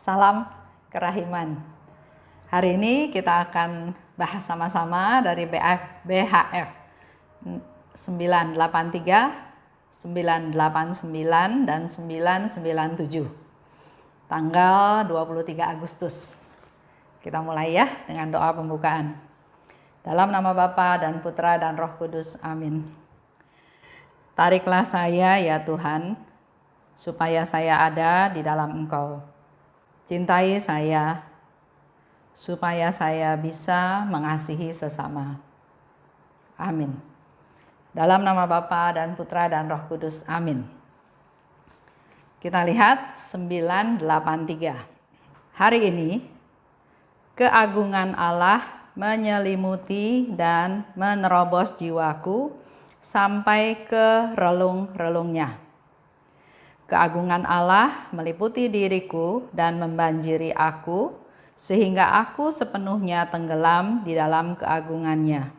Salam kerahiman. Hari ini kita akan bahas sama-sama dari BHF 983, 989, dan 997. Tanggal 23 Agustus. Kita mulai ya dengan doa pembukaan. Dalam nama Bapa dan Putra dan Roh Kudus. Amin. Tariklah saya ya Tuhan, supaya saya ada di dalam Engkau. Cintai saya, supaya saya bisa mengasihi sesama. Amin. Dalam nama Bapa dan Putra dan Roh Kudus. Amin. Kita lihat 983. Hari ini, keagungan Allah menyelimuti dan menerobos jiwaku sampai ke relung-relungnya. Keagungan Allah meliputi diriku dan membanjiri aku, sehingga aku sepenuhnya tenggelam di dalam keagungannya.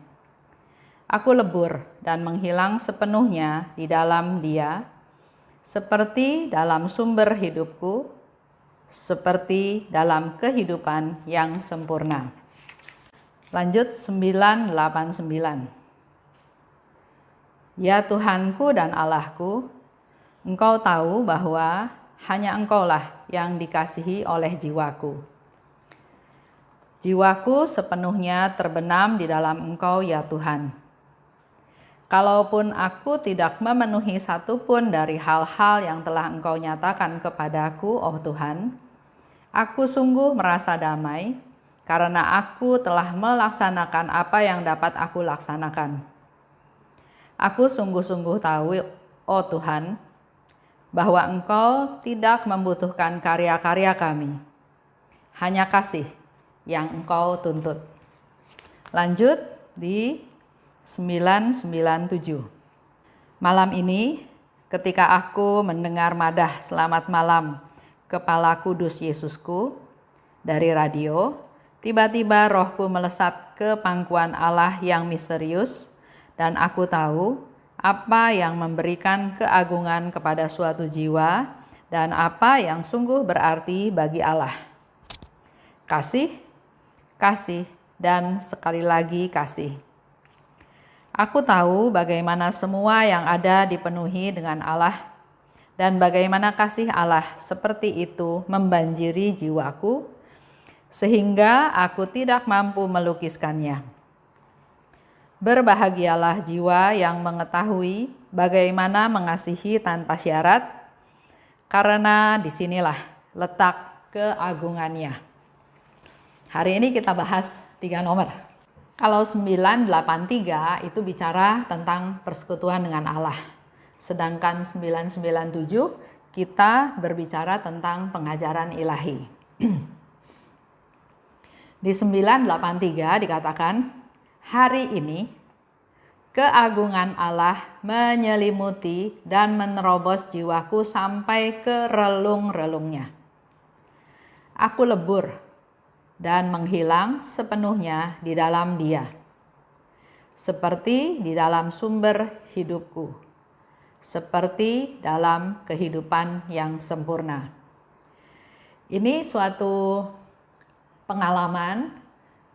Aku lebur dan menghilang sepenuhnya di dalam Dia, seperti dalam sumber hidupku, seperti dalam kehidupan yang sempurna. Lanjut 989. Ya Tuhanku dan Allahku, Engkau tahu bahwa hanya Engkaulah yang dikasihi oleh jiwaku. Jiwaku sepenuhnya terbenam di dalam Engkau ya Tuhan. Kalaupun aku tidak memenuhi satupun dari hal-hal yang telah Engkau nyatakan kepadaku, oh Tuhan, aku sungguh merasa damai karena aku telah melaksanakan apa yang dapat aku laksanakan. Aku sungguh-sungguh tahu, oh Tuhan, bahwa Engkau tidak membutuhkan karya-karya kami, hanya kasih yang Engkau tuntut. Lanjut di 997. Malam ini, ketika aku mendengar madah selamat malam Kepala Kudus Yesusku dari radio, tiba-tiba rohku melesat ke pangkuan Allah yang misterius, dan aku tahu apa yang memberikan keagungan kepada suatu jiwa dan apa yang sungguh berarti bagi Allah. Kasih, kasih, dan sekali lagi kasih. Aku tahu bagaimana semua yang ada dipenuhi dengan Allah dan bagaimana kasih Allah seperti itu membanjiri jiwaku sehingga aku tidak mampu melukiskannya. Berbahagialah jiwa yang mengetahui bagaimana mengasihi tanpa syarat, karena disinilah letak keagungannya. Hari ini kita bahas 3 nomor. Kalau 983 itu bicara tentang persekutuan dengan Allah. Sedangkan 997 kita berbicara tentang pengajaran ilahi. Di 983 dikatakan, hari ini, keagungan Allah menyelimuti dan menerobos jiwaku sampai ke relung-relungnya. Aku lebur dan menghilang sepenuhnya di dalam Dia, seperti di dalam sumber hidupku, seperti dalam kehidupan yang sempurna. Ini suatu pengalaman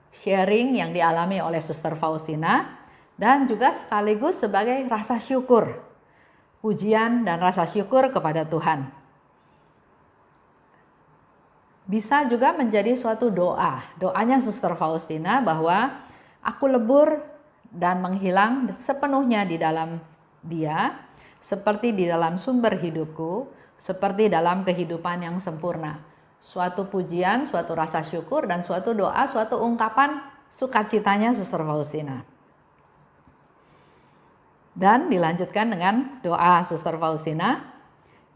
sharing yang dialami oleh Suster Faustina dan juga sekaligus sebagai rasa syukur, pujian dan rasa syukur kepada Tuhan. Bisa juga menjadi suatu doanya Suster Faustina bahwa aku lebur dan menghilang sepenuhnya di dalam Dia, seperti di dalam sumber hidupku, seperti dalam kehidupan yang sempurna. Suatu pujian, suatu rasa syukur, dan suatu doa, suatu ungkapan sukacitanya Suster Faustina. Dan dilanjutkan dengan doa Suster Faustina,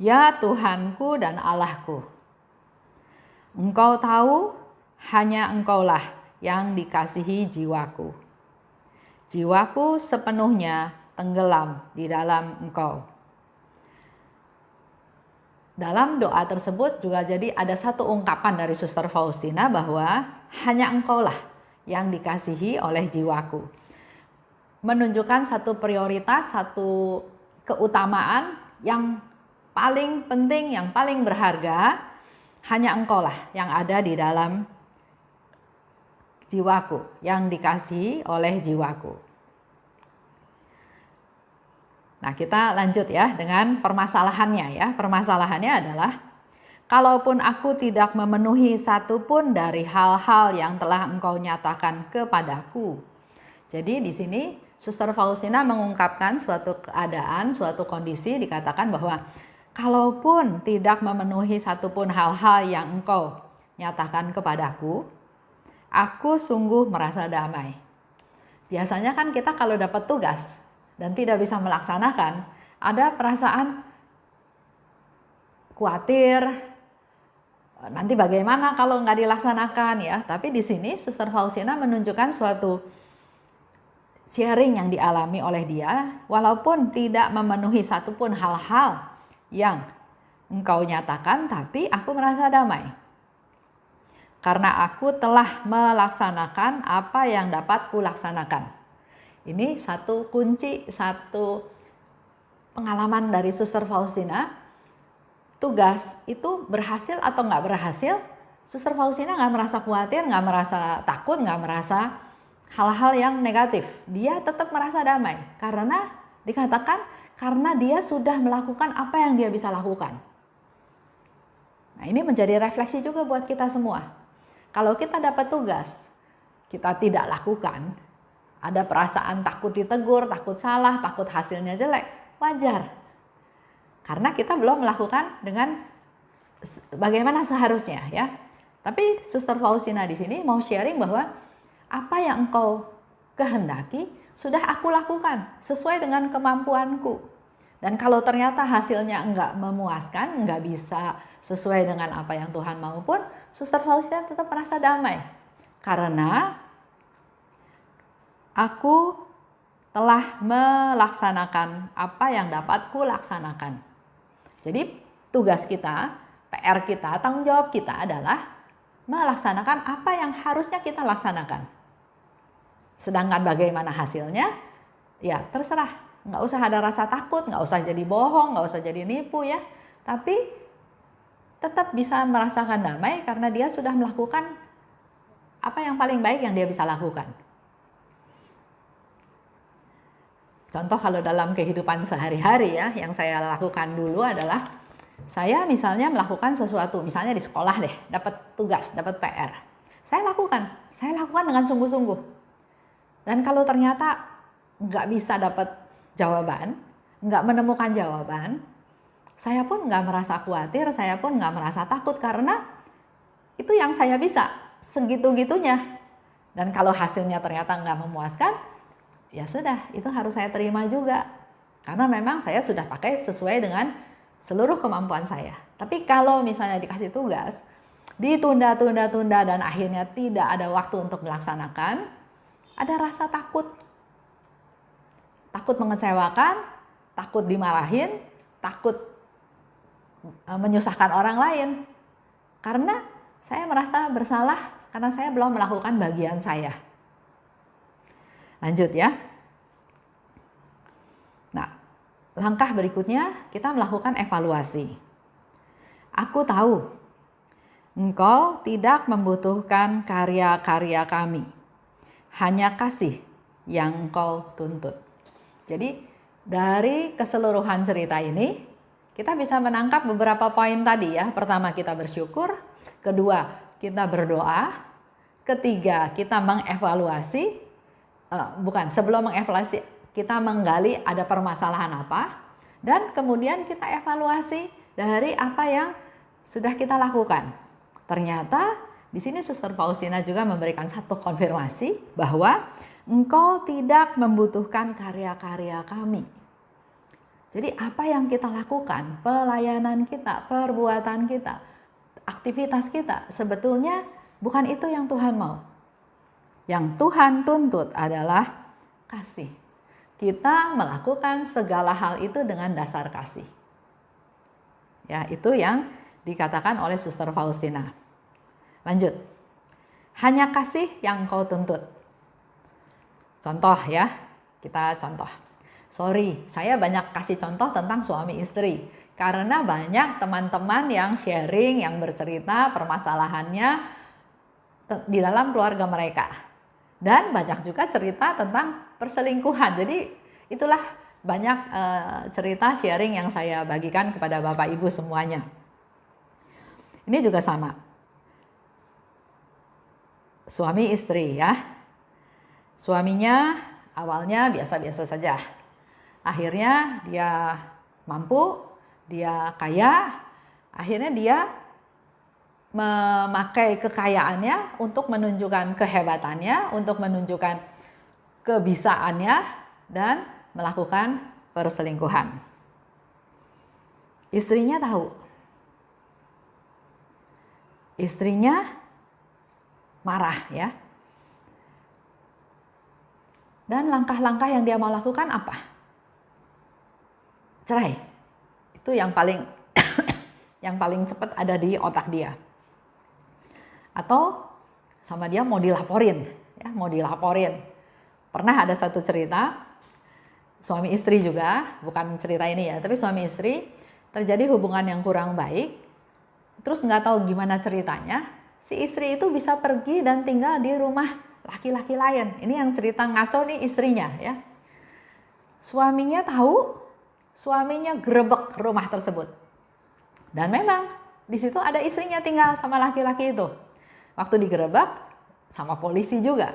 ya Tuhanku dan Allahku, Engkau tahu hanya Engkaulah yang dikasihi jiwaku. Jiwaku sepenuhnya tenggelam di dalam Engkau. Dalam doa tersebut juga jadi ada satu ungkapan dari Suster Faustina bahwa hanya Engkaulah yang dikasihi oleh jiwaku. Menunjukkan satu prioritas, satu keutamaan yang paling penting, yang paling berharga hanya engkaulah yang ada di dalam jiwaku, yang dikasihi oleh jiwaku. Nah, kita lanjut ya dengan permasalahannya ya. Permasalahannya adalah, kalaupun aku tidak memenuhi satupun dari hal-hal yang telah engkau nyatakan kepadaku. Jadi di sini Suster Faustina mengungkapkan suatu keadaan, suatu kondisi, dikatakan bahwa kalaupun tidak memenuhi satupun hal-hal yang engkau nyatakan kepadaku, aku sungguh merasa damai. Biasanya kan kita kalau dapat tugas dan tidak bisa melaksanakan, ada perasaan khawatir, nanti bagaimana kalau nggak dilaksanakan ya. Tapi di sini Suster Faustina menunjukkan suatu sharing yang dialami oleh dia, walaupun tidak memenuhi satupun hal-hal yang engkau nyatakan, tapi aku merasa damai. Karena aku telah melaksanakan apa yang dapat kulaksanakan. Ini satu kunci, satu pengalaman dari Suster Faustina. Tugas itu berhasil atau nggak berhasil, Suster Faustina nggak merasa khawatir, nggak merasa takut, nggak merasa hal-hal yang negatif. Dia tetap merasa damai karena dikatakan karena dia sudah melakukan apa yang dia bisa lakukan. Nah, ini menjadi refleksi juga buat kita semua. Kalau kita dapat tugas, kita tidak lakukan, ada perasaan takut ditegur, takut salah, takut hasilnya jelek, wajar. Karena kita belum melakukan dengan bagaimana seharusnya ya. Tapi Suster Faustina di sini mau sharing bahwa apa yang engkau kehendaki sudah aku lakukan sesuai dengan kemampuanku. Dan kalau ternyata hasilnya enggak memuaskan, enggak bisa sesuai dengan apa yang Tuhan mau pun, Suster Faustina tetap merasa damai. Karena aku telah melaksanakan apa yang dapat kulaksanakan. Jadi tugas kita, PR kita, tanggung jawab kita adalah melaksanakan apa yang harusnya kita laksanakan. Sedangkan bagaimana hasilnya, ya terserah. Nggak usah ada rasa takut, nggak usah jadi bohong, nggak usah jadi nipu ya. Tapi tetap bisa merasakan damai karena dia sudah melakukan apa yang paling baik yang dia bisa lakukan. Contoh kalau dalam kehidupan sehari-hari ya, yang saya lakukan dulu adalah saya misalnya melakukan sesuatu, misalnya di sekolah deh, dapat tugas, dapat PR. Saya lakukan dengan sungguh-sungguh. Dan kalau ternyata nggak bisa dapat jawaban, nggak menemukan jawaban, saya pun nggak merasa khawatir, saya pun nggak merasa takut karena itu yang saya bisa, segitu-gitunya. Dan kalau hasilnya ternyata nggak memuaskan, ya sudah, itu harus saya terima juga. Karena memang saya sudah pakai sesuai dengan seluruh kemampuan saya. Tapi kalau misalnya dikasih tugas, ditunda-tunda-tunda dan akhirnya tidak ada waktu untuk melaksanakan, ada rasa takut. Takut mengecewakan, takut dimarahin, takut menyusahkan orang lain. Karena saya merasa bersalah karena saya belum melakukan bagian saya. Lanjut ya. Nah, langkah berikutnya kita melakukan evaluasi. Aku tahu engkau tidak membutuhkan karya-karya kami. Hanya kasih yang engkau tuntut. Jadi dari keseluruhan cerita ini kita bisa menangkap beberapa poin tadi ya. Pertama, kita bersyukur. Kedua, kita berdoa. Ketiga, kita mengevaluasi. Sebelum mengevaluasi, kita menggali ada permasalahan apa. Dan kemudian kita evaluasi dari apa yang sudah kita lakukan. Ternyata di sini Suster Faustina juga memberikan satu konfirmasi bahwa engkau tidak membutuhkan karya-karya kami. Jadi apa yang kita lakukan, pelayanan kita, perbuatan kita, aktivitas kita, sebetulnya bukan itu yang Tuhan mau. Yang Tuhan tuntut adalah kasih. Kita melakukan segala hal itu dengan dasar kasih. Ya, itu yang dikatakan oleh Suster Faustina. Lanjut. Hanya kasih yang kau tuntut. Contoh ya, kita contoh. Sorry, saya banyak kasih contoh tentang suami istri. Karena banyak teman-teman yang sharing, yang bercerita permasalahannya di dalam keluarga mereka. Dan banyak juga cerita tentang perselingkuhan. Jadi itulah banyak cerita sharing yang saya bagikan kepada Bapak Ibu semuanya. Ini juga sama. Suami istri ya. Suaminya awalnya biasa-biasa saja. Akhirnya dia mampu, dia kaya, akhirnya dia memakai kekayaannya untuk menunjukkan kehebatannya, untuk menunjukkan kebisaannya, dan melakukan perselingkuhan. Istrinya tahu. Istrinya marah ya. Dan langkah-langkah yang dia mau lakukan apa? Cerai. Itu yang paling yang paling cepat ada di otak dia. Atau sama dia mau dilaporin, ya, mau dilaporin. Pernah ada satu cerita, suami istri juga, bukan cerita ini ya, tapi suami istri terjadi hubungan yang kurang baik, terus nggak tahu gimana ceritanya, si istri itu bisa pergi dan tinggal di rumah laki-laki lain. Ini yang cerita ngaco nih istrinya ya. Suaminya tahu, suaminya gerebek rumah tersebut. Dan memang di situ ada istrinya tinggal sama laki-laki itu. Waktu digerebek sama polisi juga.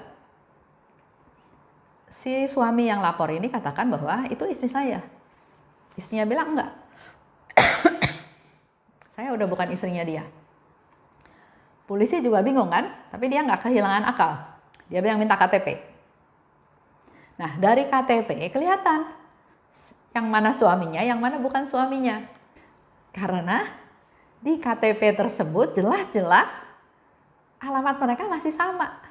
Si suami yang lapor ini katakan bahwa itu istri saya. Istrinya bilang enggak. Saya udah bukan istrinya dia. Polisi juga bingung kan, tapi dia nggak kehilangan akal. Dia bilang minta KTP. Nah dari KTP kelihatan yang mana suaminya, yang mana bukan suaminya. Karena di KTP tersebut jelas-jelas alamat mereka masih sama.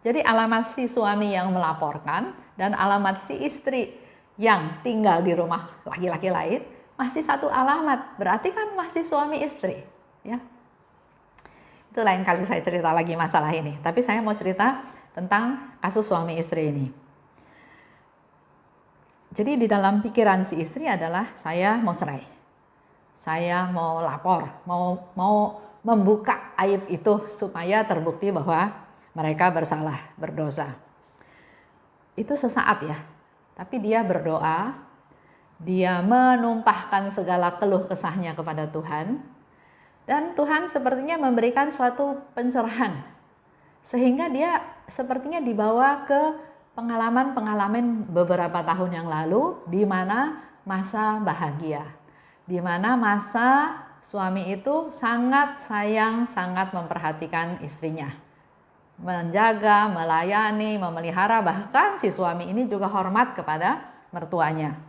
Jadi alamat si suami yang melaporkan dan alamat si istri yang tinggal di rumah laki-laki lain masih satu alamat. Berarti kan masih suami istri, ya. Itu lain kali saya cerita lagi masalah ini. Tapi saya mau cerita tentang kasus suami istri ini. Jadi di dalam pikiran si istri adalah saya mau cerai. Saya mau lapor, mau membuka aib itu supaya terbukti bahwa mereka bersalah, berdosa. Itu sesaat ya. Tapi dia berdoa, dia menumpahkan segala keluh kesahnya kepada Tuhan. Dan Tuhan sepertinya memberikan suatu pencerahan. Sehingga dia sepertinya dibawa ke pengalaman-pengalaman beberapa tahun yang lalu di mana masa bahagia. Di mana masa suami itu sangat sayang, sangat memperhatikan istrinya. Menjaga, melayani, memelihara, bahkan si suami ini juga hormat kepada mertuanya.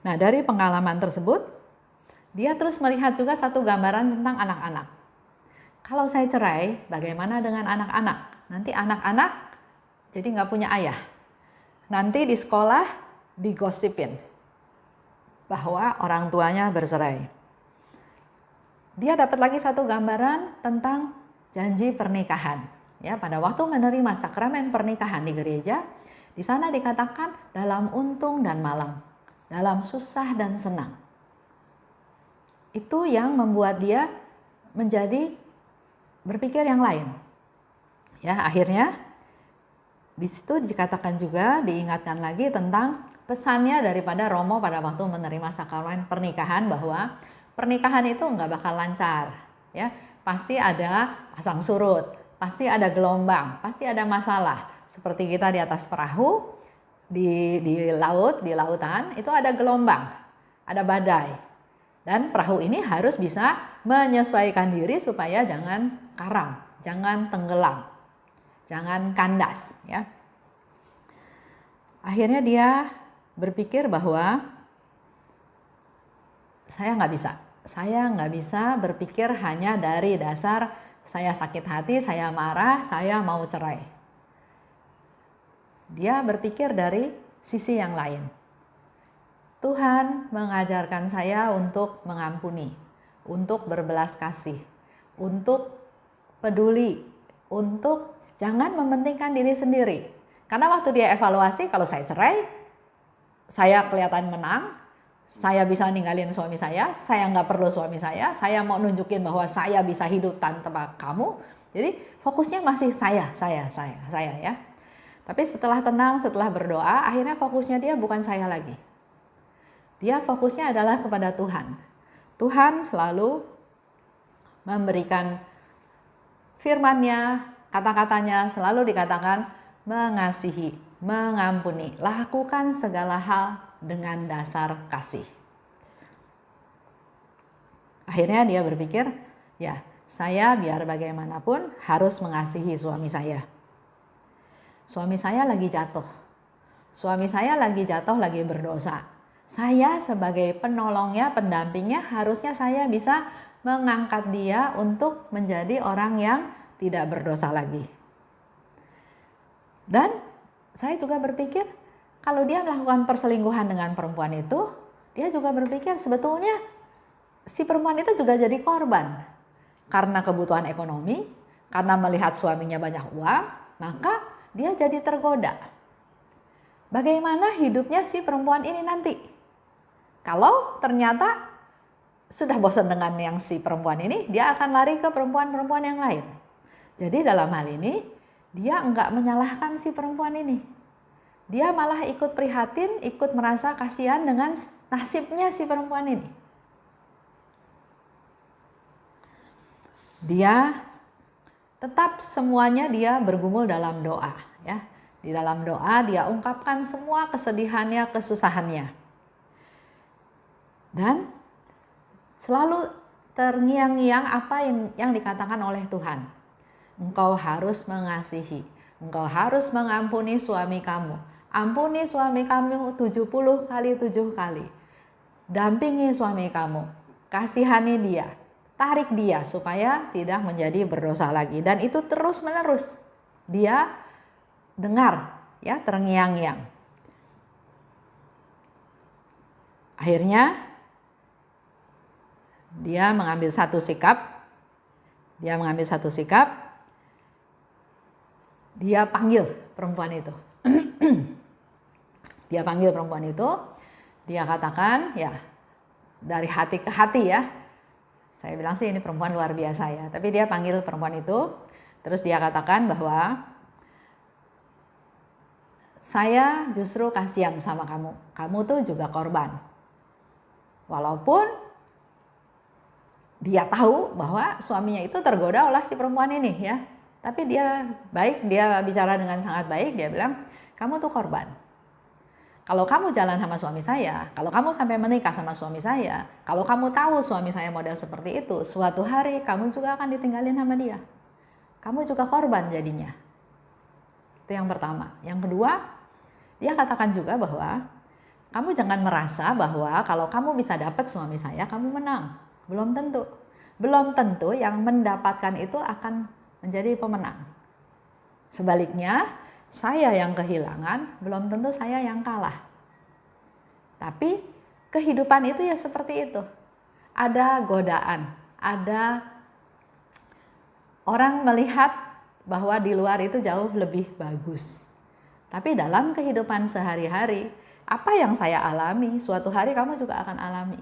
Nah, dari pengalaman tersebut, dia terus melihat juga satu gambaran tentang anak-anak. Kalau saya cerai, bagaimana dengan anak-anak? Nanti anak-anak jadi nggak punya ayah. Nanti di sekolah digosipin bahwa orang tuanya bercerai. Dia dapat lagi satu gambaran tentang janji pernikahan. Ya, pada waktu menerima sakramen pernikahan di gereja, di sana dikatakan dalam untung dan malang, dalam susah dan senang. Itu yang membuat dia menjadi berpikir yang lain. Ya, akhirnya di situ dikatakan juga, diingatkan lagi tentang pesannya daripada Romo pada waktu menerima sakramen pernikahan bahwa pernikahan itu nggak bakal lancar, ya. Pasti ada pasang surut, pasti ada gelombang, pasti ada masalah. Seperti kita di atas perahu, di laut, di lautan, itu ada gelombang, ada badai. Dan perahu ini harus bisa menyesuaikan diri supaya jangan karam, jangan tenggelam, jangan kandas, ya. Akhirnya dia berpikir bahwa saya nggak bisa berpikir hanya dari dasar saya sakit hati, saya marah, saya mau cerai. Dia berpikir dari sisi yang lain. Tuhan mengajarkan saya untuk mengampuni, untuk berbelas kasih, untuk peduli, untuk jangan mementingkan diri sendiri. Karena waktu dia evaluasi, kalau saya cerai, saya kelihatan menang, saya bisa ninggalin suami saya nggak perlu suami saya mau nunjukin bahwa saya bisa hidup tanpa kamu. Jadi fokusnya masih saya ya. Tapi setelah tenang, setelah berdoa, akhirnya fokusnya dia bukan saya lagi. Dia fokusnya adalah kepada Tuhan. Tuhan selalu memberikan firman-Nya, kata-katanya selalu dikatakan mengasihi, mengampuni, lakukan segala hal dengan dasar kasih. Akhirnya dia berpikir, ya saya biar bagaimanapun harus mengasihi suami saya. Suami saya lagi jatuh. Suami saya lagi jatuh, lagi berdosa. Saya sebagai penolongnya, pendampingnya, harusnya saya bisa mengangkat dia untuk menjadi orang yang tidak berdosa lagi. Dan saya juga berpikir, kalau dia melakukan perselingkuhan dengan perempuan itu, dia juga berpikir sebetulnya si perempuan itu juga jadi korban. Karena kebutuhan ekonomi, karena melihat suaminya banyak uang, maka dia jadi tergoda. Bagaimana hidupnya si perempuan ini nanti? Kalau ternyata sudah bosan dengan yang si perempuan ini, dia akan lari ke perempuan-perempuan yang lain. Jadi dalam hal ini, dia enggak menyalahkan si perempuan ini. Dia malah ikut prihatin, ikut merasa kasihan dengan nasibnya si perempuan ini. Dia tetap semuanya dia bergumul dalam doa, ya. Di dalam doa dia ungkapkan semua kesedihannya, kesusahannya. Dan selalu terngiang-ngiang apa yang dikatakan oleh Tuhan. Engkau harus mengasihi, engkau harus mengampuni suami kamu. Ampuni suami kamu 70 kali 7 kali. Dampingi suami kamu, kasihani dia. Tarik dia supaya tidak menjadi berdosa lagi. Dan itu terus menerus dia dengar, ya, terngiang-ngiang. Akhirnya dia mengambil satu sikap. Dia panggil perempuan itu. Dia katakan, ya, dari hati ke hati, ya. Saya bilang sih ini perempuan luar biasa, ya. Tapi dia panggil perempuan itu, terus dia katakan bahwa saya justru kasihan sama kamu. Kamu tuh juga korban. Walaupun dia tahu bahwa suaminya itu tergoda oleh si perempuan ini, ya. Tapi dia baik, dia bicara dengan sangat baik, dia bilang, kamu tuh korban. Kalau kamu jalan sama suami saya, kalau kamu sampai menikah sama suami saya, kalau kamu tahu suami saya model seperti itu, suatu hari kamu juga akan ditinggalin sama dia. Kamu juga korban jadinya. Itu yang pertama. Yang kedua, dia katakan juga bahwa kamu jangan merasa bahwa kalau kamu bisa dapat suami saya, kamu menang. Belum tentu. Belum tentu yang mendapatkan itu akan menjadi pemenang. Sebaliknya, saya yang kehilangan, belum tentu saya yang kalah. Tapi kehidupan itu ya seperti itu. Ada godaan, ada orang melihat bahwa di luar itu jauh lebih bagus. Tapi dalam kehidupan sehari-hari, apa yang saya alami, suatu hari kamu juga akan alami.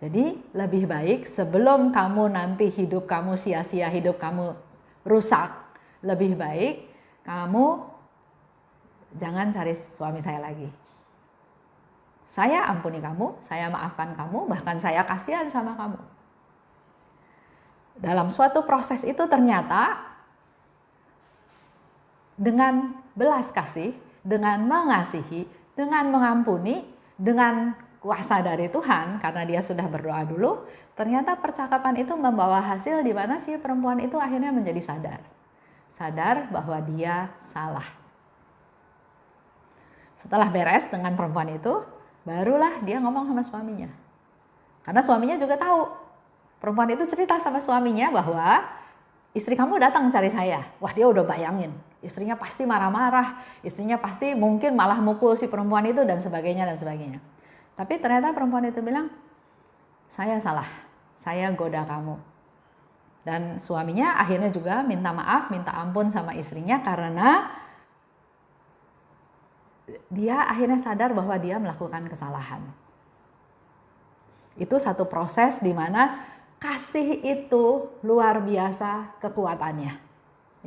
Jadi lebih baik sebelum kamu nanti hidup kamu sia-sia, hidup kamu rusak, lebih baik kamu jangan cari suami saya lagi. Saya ampuni kamu, saya maafkan kamu, bahkan saya kasihan sama kamu. Dalam suatu proses itu ternyata dengan belas kasih, dengan mengasihi, dengan mengampuni, dengan kuasa dari Tuhan, karena dia sudah berdoa dulu, ternyata percakapan itu membawa hasil di mana si perempuan itu akhirnya menjadi sadar. Sadar bahwa dia salah. Setelah beres dengan perempuan itu, barulah dia ngomong sama suaminya. Karena suaminya juga tahu. Perempuan itu cerita sama suaminya bahwa istri kamu datang cari saya. Wah, dia udah bayangin. Istrinya pasti marah-marah. Istrinya pasti mungkin malah mukul si perempuan itu dan sebagainya dan sebagainya. Tapi ternyata perempuan itu bilang, saya salah. Saya goda kamu. Dan suaminya akhirnya juga minta maaf, minta ampun sama istrinya karena dia akhirnya sadar bahwa dia melakukan kesalahan. Itu satu proses di mana kasih itu luar biasa kekuatannya.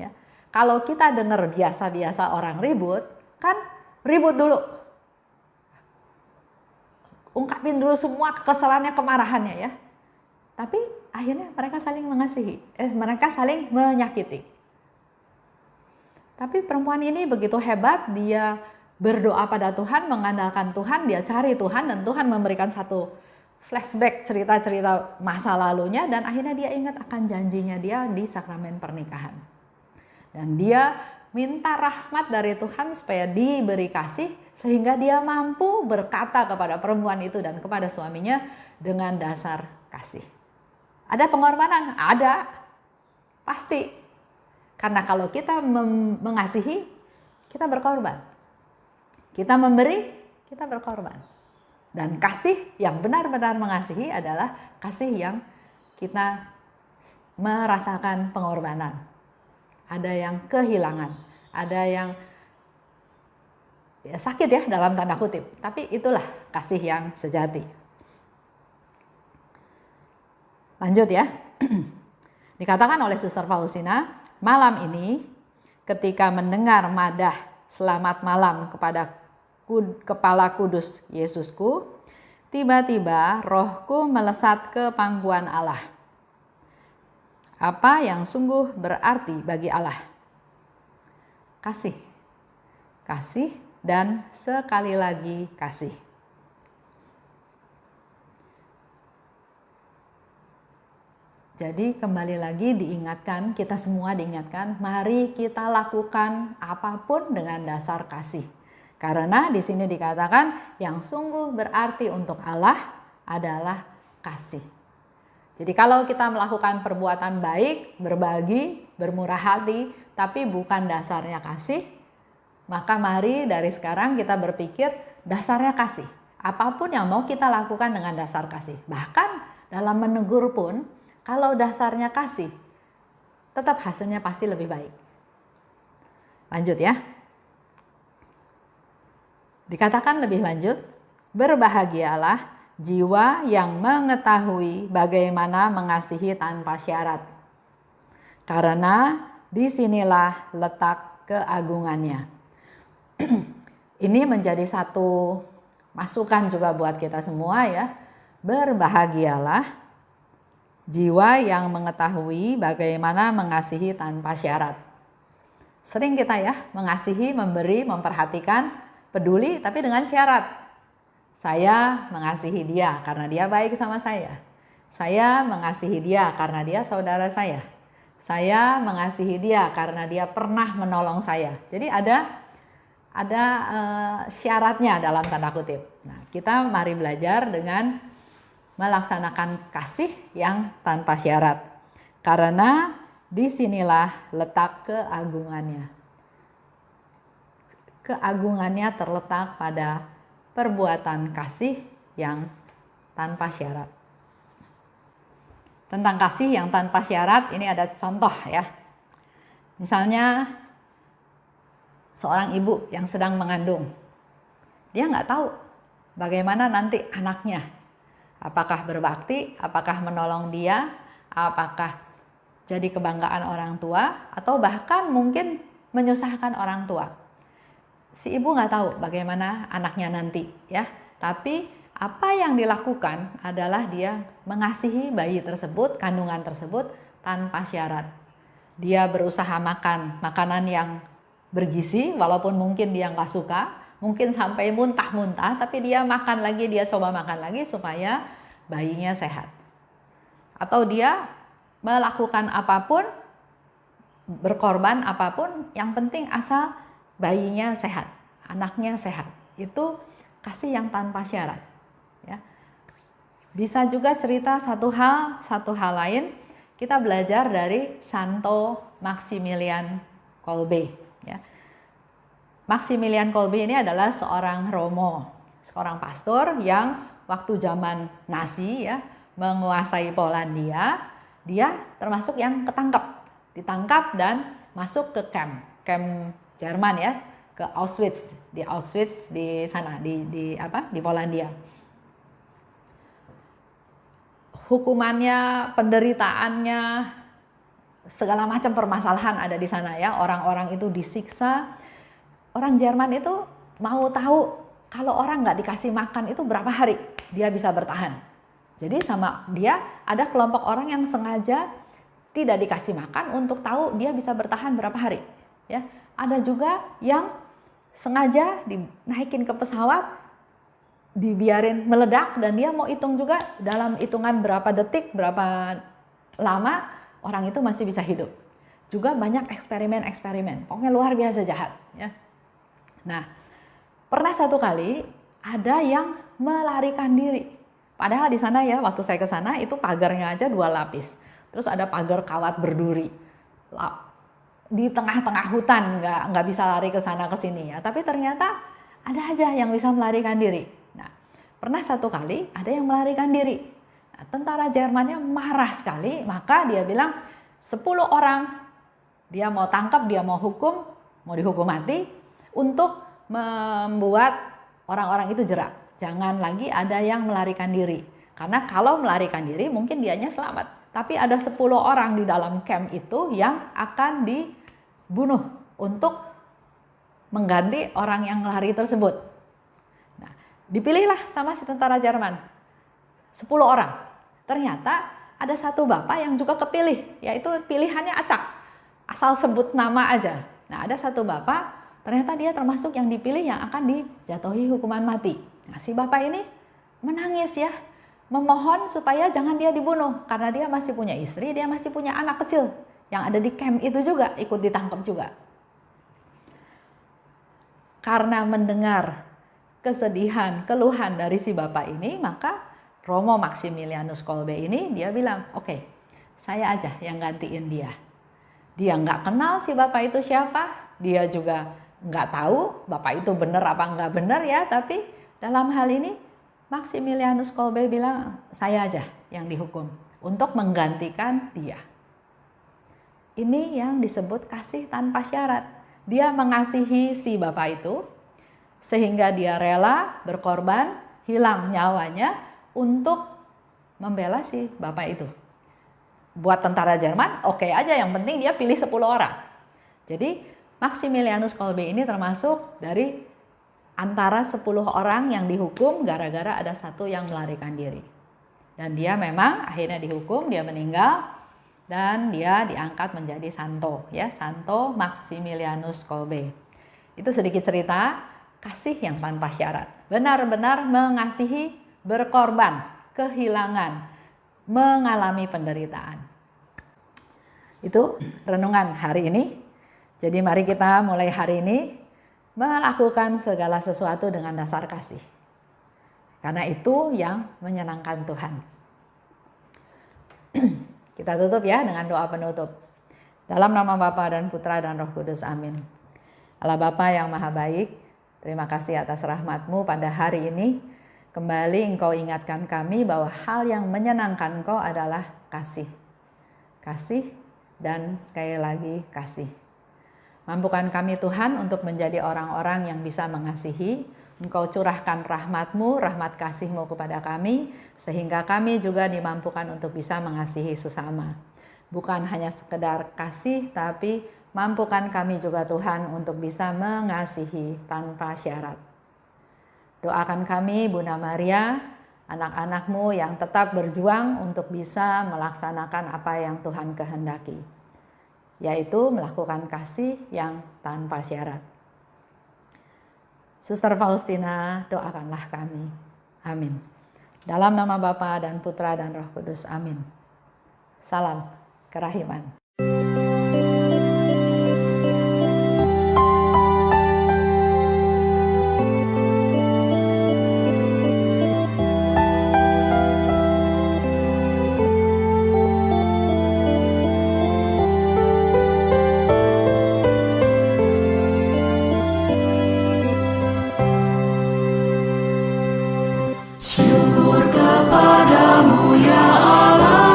Ya. Kalau kita dengar biasa-biasa orang ribut, kan ribut dulu. Ungkapin dulu semua kekesalannya, kemarahannya ya. Tapi akhirnya mereka saling mengasihi, mereka saling menyakiti. Tapi perempuan ini begitu hebat, dia berdoa pada Tuhan, mengandalkan Tuhan, dia cari Tuhan dan Tuhan memberikan satu flashback cerita-cerita masa lalunya dan akhirnya dia ingat akan janjinya dia di sakramen pernikahan. Dan dia minta rahmat dari Tuhan supaya diberi kasih sehingga dia mampu berkata kepada perempuan itu dan kepada suaminya dengan dasar kasih. Ada pengorbanan? Ada. Pasti. Karena kalau kita mengasihi, kita berkorban. Kita memberi, kita berkorban. Dan kasih yang benar-benar mengasihi adalah kasih yang kita merasakan pengorbanan. Ada yang kehilangan, ada yang ya sakit ya dalam tanda kutip. Tapi itulah kasih yang sejati. Lanjut ya. Dikatakan oleh Suster Faustina, malam ini ketika mendengar madah selamat malam kepada Kepala Kudus Yesusku, tiba-tiba rohku melesat ke pangkuan Allah. Apa yang sungguh berarti bagi Allah? Kasih. Kasih dan sekali lagi kasih. Jadi kembali lagi diingatkan, kita semua diingatkan, mari kita lakukan apapun dengan dasar kasih. Karena di sini dikatakan yang sungguh berarti untuk Allah adalah kasih. Jadi kalau kita melakukan perbuatan baik, berbagi, bermurah hati, tapi bukan dasarnya kasih, maka mari dari sekarang kita berpikir dasarnya kasih. Apapun yang mau kita lakukan dengan dasar kasih. Bahkan dalam menegur pun, kalau dasarnya kasih, tetap hasilnya pasti lebih baik. Lanjut ya. Dikatakan lebih lanjut, berbahagialah jiwa yang mengetahui bagaimana mengasihi tanpa syarat. Karena disinilah letak keagungannya. Ini menjadi satu masukan juga buat kita semua ya. Berbahagialah jiwa yang mengetahui bagaimana mengasihi tanpa syarat. Sering kita ya mengasihi, memberi, memperhatikan, peduli tapi dengan syarat. Saya mengasihi dia karena dia baik sama saya. Saya mengasihi dia karena dia saudara saya. Saya mengasihi dia karena dia pernah menolong saya. Jadi ada syaratnya dalam tanda kutip. Nah, kita mari belajar dengan melaksanakan kasih yang tanpa syarat. Karena disinilah letak keagungannya. Keagungannya terletak pada perbuatan kasih yang tanpa syarat. Tentang kasih yang tanpa syarat, ini ada contoh ya. Misalnya seorang ibu yang sedang mengandung. Dia nggak tahu bagaimana nanti anaknya. Apakah berbakti, apakah menolong dia, apakah jadi kebanggaan orang tua, atau bahkan mungkin menyusahkan orang tua. Si ibu nggak tahu bagaimana anaknya nanti ya, tapi apa yang dilakukan adalah dia mengasihi bayi tersebut, kandungan tersebut tanpa syarat. Dia berusaha makan makanan yang bergizi walaupun mungkin dia nggak suka, mungkin sampai muntah-muntah, tapi dia makan lagi, dia coba makan lagi supaya bayinya sehat. Atau dia melakukan apapun, berkorban apapun, yang penting asal bayinya sehat, anaknya sehat. Itu kasih yang tanpa syarat. Ya. Bisa juga cerita satu hal lain. Kita belajar dari Santo Maximilian Kolbe. Ya. Maximilian Kolbe ini adalah seorang Romo, seorang pastor yang waktu zaman Nazi ya menguasai Polandia, dia termasuk yang ditangkap dan masuk ke camp Jerman ya, ke Auschwitz, di sana di Polandia. Hukumannya, penderitaannya, segala macam permasalahan ada di sana ya. Orang-orang itu disiksa. Orang Jerman itu mau tahu kalau orang nggak dikasih makan itu berapa hari dia bisa bertahan. Jadi sama dia ada kelompok orang yang sengaja tidak dikasih makan untuk tahu dia bisa bertahan berapa hari. Ya, ada juga yang sengaja dinaikin ke pesawat, dibiarin meledak dan dia mau hitung juga dalam hitungan berapa detik, berapa lama orang itu masih bisa hidup. Juga banyak eksperimen, pokoknya luar biasa jahat ya. Nah, pernah satu kali ada yang melarikan diri. Padahal di sana ya, waktu saya ke sana itu pagarnya aja 2 lapis. Terus ada pagar kawat berduri. Di tengah-tengah hutan, nggak bisa lari ke sana ke sini ya. Tapi ternyata ada aja yang bisa melarikan diri. Pernah satu kali ada yang melarikan diri. Nah, tentara Jermannya marah sekali, maka dia bilang 10 orang dia mau tangkap, dia mau hukum, mau dihukum mati untuk membuat orang-orang itu jerak. Jangan lagi ada yang melarikan diri. Karena kalau melarikan diri mungkin dianya selamat. Tapi ada 10 orang di dalam camp itu yang akan dibunuh untuk mengganti orang yang lari tersebut. Dipilihlah sama si tentara Jerman 10 orang. Ternyata ada satu bapak yang juga kepilih, yaitu pilihannya acak, asal sebut nama aja. Nah, ada satu bapak, ternyata dia termasuk yang dipilih yang akan dijatuhi hukuman mati. Nah, si bapak ini menangis ya, memohon supaya jangan dia dibunuh karena dia masih punya istri, dia masih punya anak kecil yang ada di camp itu juga ikut ditangkap juga. Karena mendengar kesedihan, keluhan dari si bapak ini, maka Romo Maximilianus Kolbe ini dia bilang, oke, saya aja yang gantiin dia. Dia nggak kenal si bapak itu siapa, dia juga nggak tahu bapak itu benar apa nggak benar ya, tapi dalam hal ini Maximilianus Kolbe bilang, saya aja yang dihukum untuk menggantikan dia. Ini yang disebut kasih tanpa syarat. Dia mengasihi si bapak itu, sehingga dia rela berkorban, hilang nyawanya untuk membela si bapak itu. Buat tentara Jerman, oke aja, yang penting dia pilih 10 orang. Jadi Maximilianus Kolbe ini termasuk dari antara 10 orang yang dihukum gara-gara ada satu yang melarikan diri. Dan dia memang akhirnya dihukum, dia meninggal dan dia diangkat menjadi santo ya, Santo Maximilianus Kolbe. Itu sedikit cerita kasih yang tanpa syarat, benar-benar mengasihi, berkorban, kehilangan, mengalami penderitaan. Itu renungan hari ini. Jadi mari kita mulai hari ini melakukan segala sesuatu dengan dasar kasih. Karena itu yang menyenangkan Tuhan. Kita tutup ya dengan doa penutup. Dalam nama Bapa dan Putra dan Roh Kudus, amin. Allah Bapa yang maha baik, terima kasih atas rahmat-Mu pada hari ini. Kembali Engkau ingatkan kami bahwa hal yang menyenangkan Engkau adalah kasih. Kasih dan sekali lagi kasih. Mampukan kami Tuhan untuk menjadi orang-orang yang bisa mengasihi. Engkau curahkan rahmat-Mu, rahmat kasih-Mu kepada kami, sehingga kami juga dimampukan untuk bisa mengasihi sesama. Bukan hanya sekedar kasih, tapi mampukan kami juga Tuhan untuk bisa mengasihi tanpa syarat. Doakan kami Bunda Maria, anak-anak-Mu yang tetap berjuang untuk bisa melaksanakan apa yang Tuhan kehendaki, yaitu melakukan kasih yang tanpa syarat. Suster Faustina, doakanlah kami. Amin. Dalam nama Bapa dan Putra dan Roh Kudus, amin. Salam kerahiman. Syukur kepadamu ya Allah,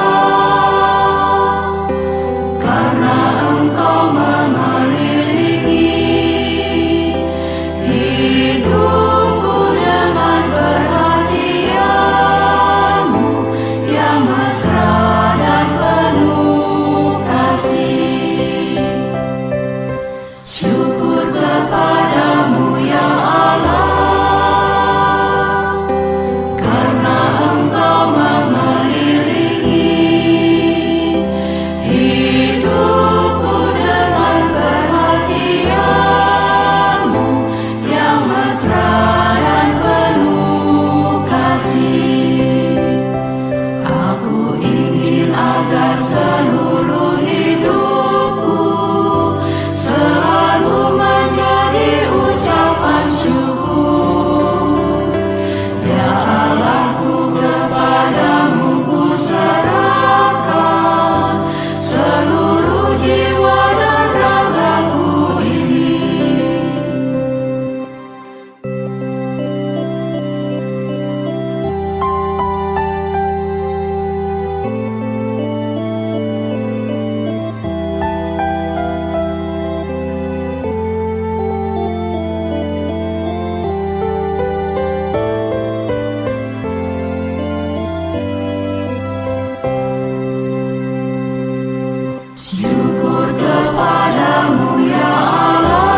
Syukur kepadamu ya Allah,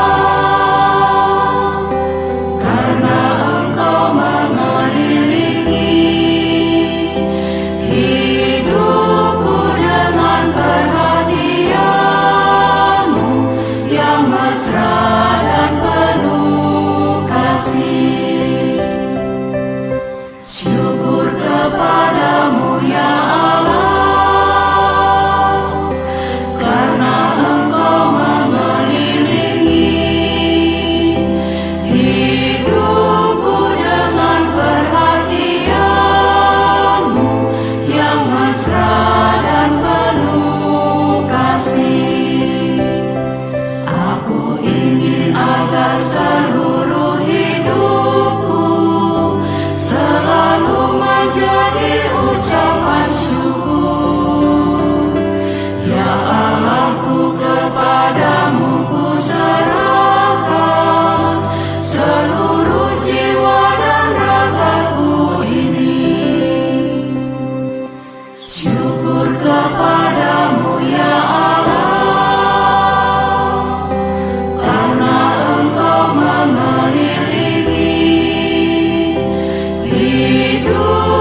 karena Engkau mengelilingi hidupku dengan perhatian-Mu yang mesra dan penuh kasih. Syukur kepadamu ya Allah, seluruh hidupku selalu menjadi ucapan syukur. Ya Allahku, kepadamu ku serahkan seluruh jiwa dan ragaku ini. Syukur kepadamu ya Allah, mengelilingi hidup